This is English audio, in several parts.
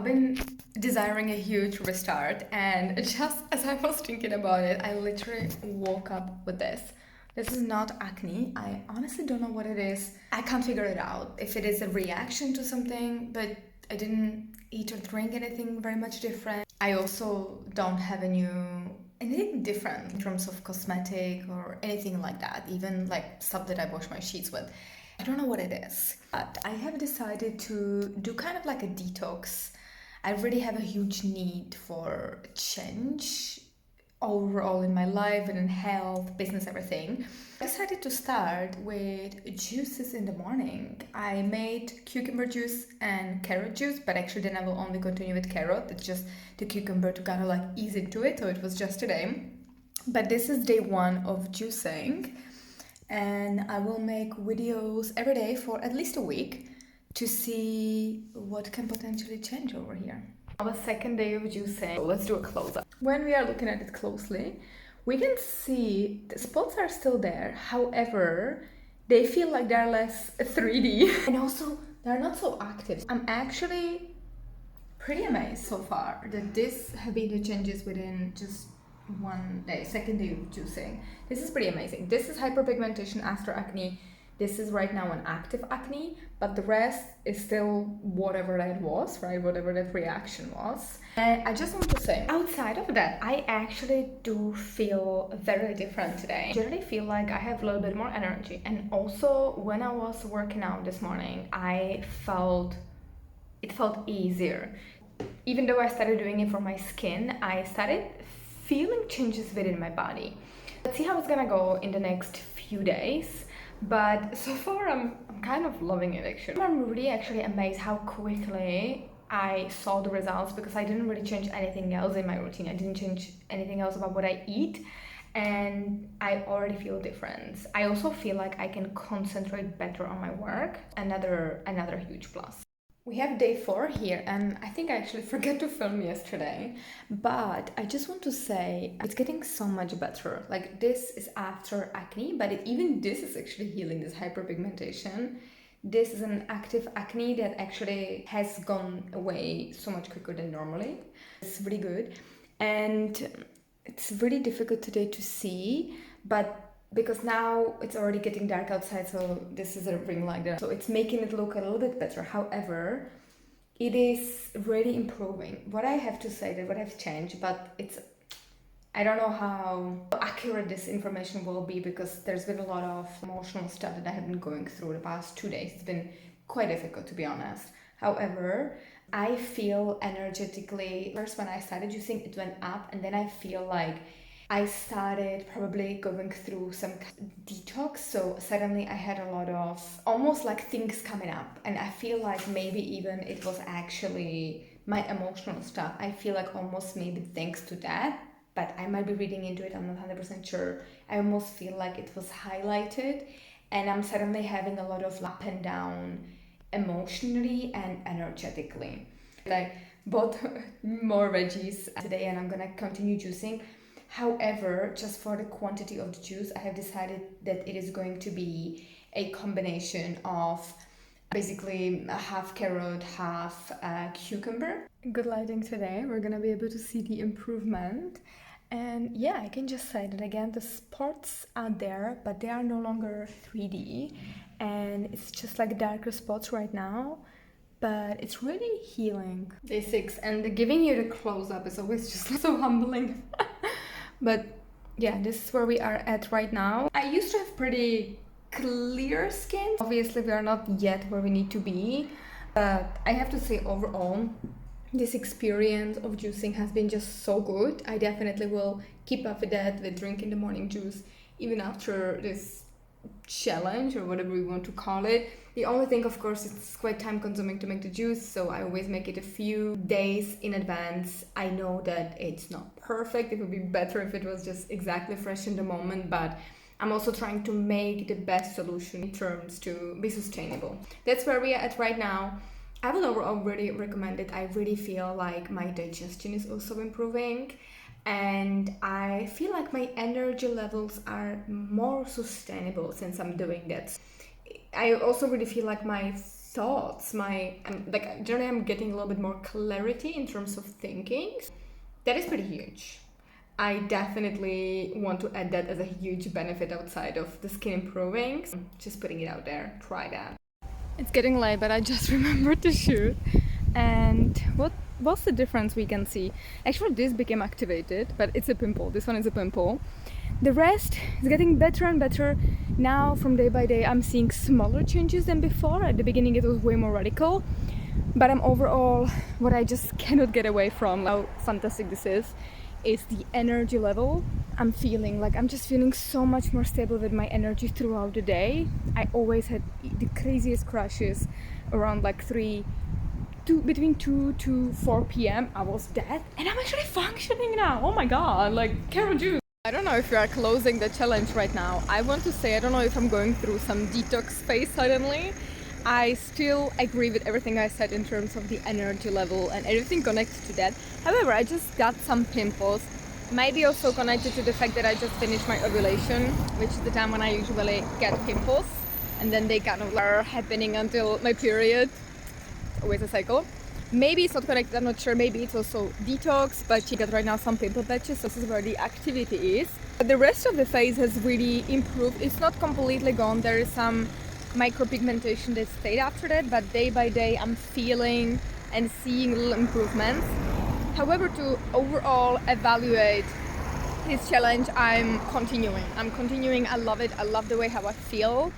I've been desiring a huge restart, and just as I was thinking about it, I literally woke up with this. This is not acne. I honestly don't know what it is. I can't figure it out. If it is a reaction to something, but I didn't eat or drink anything very much different. I also don't have anything different in terms of cosmetic or anything like that, even like stuff that I wash my sheets with. I don't know what it is, but I have decided to do kind of like a detox. I really have a huge need for change overall in my life and in health, business, everything. I decided to start with juices in the morning. I made cucumber juice and carrot juice, but actually then I will only continue with carrot. It's just the cucumber to kind of like ease into it, so it was just today. But this is day one of juicing, and I will make videos every day for at least a week to see what can potentially change over here. Our second day of juicing. So let's do a close-up. When we are looking at it closely, we can see the spots are still there. However, they feel like they're less 3D. And also, they're not so active. I'm actually pretty amazed so far that this have been the changes within just one day, second day of juicing. This is pretty amazing. This is hyperpigmentation after acne. This is right now an active acne, but the rest is still whatever that was, right? Whatever that reaction was. And I just want to say, outside of that, I actually do feel very different today. I generally feel like I have a little bit more energy. And also, when I was working out this morning, it felt easier. Even though I started doing it for my skin, I started feeling changes within my body. Let's see how it's gonna go in the next few days. But so far, I'm kind of loving it actually. I'm really actually amazed how quickly I saw the results, because I didn't really change anything else in my routine. I didn't change anything else about what I eat, and I already feel difference. I also feel like I can concentrate better on my work. Another huge plus. We have day 4 here, and I think I actually forgot to film yesterday, but I just want to say it's getting so much better. Like, this is after acne, but even this is actually healing this hyperpigmentation. This is an active acne that actually has gone away so much quicker than normally. It's really good, and it's really difficult today to see, but because now it's already getting dark outside, so this is a ring light there, so it's making it look a little bit better. However, it is really improving. What I have to say, that what I've changed, but I don't know how accurate this information will be, because there's been a lot of emotional stuff that I have been going through the past 2 days. It's been quite difficult, to be honest. However, I feel energetically, first when I started juicing, it went up, and then I feel like I started probably going through some detox, so suddenly I had a lot of almost like things coming up, and I feel like maybe even it was actually my emotional stuff. I feel like almost maybe thanks to that, but I might be reading into it, I'm not 100% sure. I almost feel like it was highlighted, and I'm suddenly having a lot of up and down emotionally and energetically. Like, bought more veggies today, and I'm gonna continue juicing. However, just for the quantity of the juice, I have decided that it is going to be a combination of basically half carrot, half cucumber. Good lighting today. We're gonna be able to see the improvement. And yeah, I can just say that again, the spots are there, but they are no longer 3D. And it's just like darker spots right now, but it's really healing. Day 6, and giving you the close-up is always just so humbling. But yeah, this is where we are at right now. I used to have pretty clear skin. Obviously, we are not yet where we need to be, but I have to say overall, this experience of juicing has been just so good. I definitely will keep up with that, with drinking the morning juice, even after this challenge or whatever we want to call it. The only thing, of course, it's quite time consuming to make the juice, so I always make it a few days in advance. I know that it's not perfect. It would be better if it was just exactly fresh in the moment, but I'm also trying to make the best solution in terms to be sustainable. That's where we are at right now. I will already recommend it. I really feel like my digestion is also improving, and I feel like my energy levels are more sustainable since I'm doing that. I also really feel like my thoughts, generally I'm getting a little bit more clarity in terms of thinking. That is pretty huge. I definitely want to add that as a huge benefit outside of the skin improving. Just putting it out there, try that. It's getting late, but I just remembered to shoot. And what's the difference we can see? Actually, this became activated, but it's a pimple. This one is a pimple. The rest is getting better and better. Now, from day by day, I'm seeing smaller changes than before. At the beginning, it was way more radical. But I'm overall, what I just cannot get away from, how fantastic this is the energy level. I'm just feeling so much more stable with my energy throughout the day. I always had the craziest crashes around like between 2 to 4 p.m. I was dead, and I'm actually functioning now. Oh my god, like carrot juice. I don't know if you are closing the challenge right now. I want to say, I don't know if I'm going through some detox phase suddenly. I still agree with everything I said in terms of the energy level and everything connected to that. However, I just got some pimples. Maybe also connected to the fact that I just finished my ovulation, which is the time when I usually get pimples, and then they kind of are happening until my period. Always a cycle. Maybe it's not connected, I'm not sure. Maybe it's also detox, but you got right now some pimple patches, so this is where the activity is. But the rest of the face has really improved. It's not completely gone. There is some micropigmentation that stayed after that, but day by day I'm feeling and seeing little improvements. However, to overall evaluate this challenge, I'm continuing. I love it. I love the way how I feel,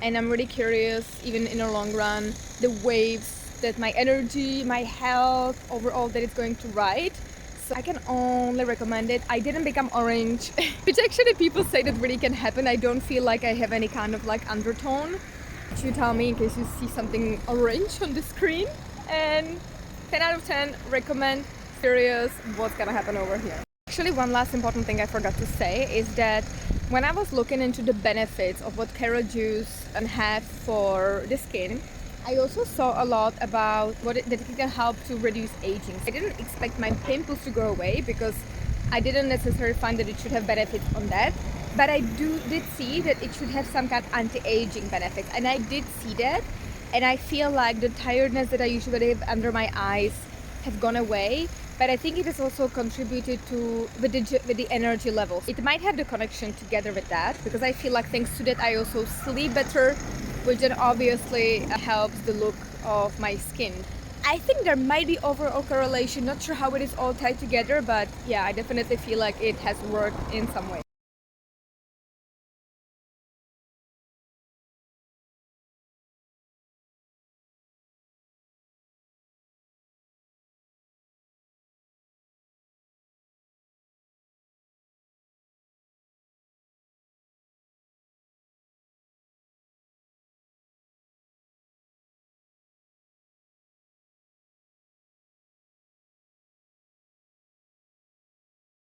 and I'm really curious, even in the long run, the waves that my energy, my health, overall, that it's going to ride. So I can only recommend it. I didn't become orange, which actually people say that really can happen. I don't feel like I have any kind of like undertone. You tell me in case you see something orange on the screen. And 10 out of 10, recommend. Curious what's gonna happen over here. Actually, one last important thing I forgot to say is that when I was looking into the benefits of what carrot juice can have for the skin, I also saw a lot about that it can help to reduce aging. I didn't expect my pimples to go away because I didn't necessarily find that it should have benefits on that. But I did see that it should have some kind of anti-aging benefits, and I did see that. And I feel like the tiredness that I usually have under my eyes have gone away. But I think it has also contributed to with the energy levels. It might have the connection together with that, because I feel like thanks to that I also sleep better, which then obviously helps the look of my skin. I think there might be overall correlation, not sure how it is all tied together, but yeah, I definitely feel like it has worked in some way.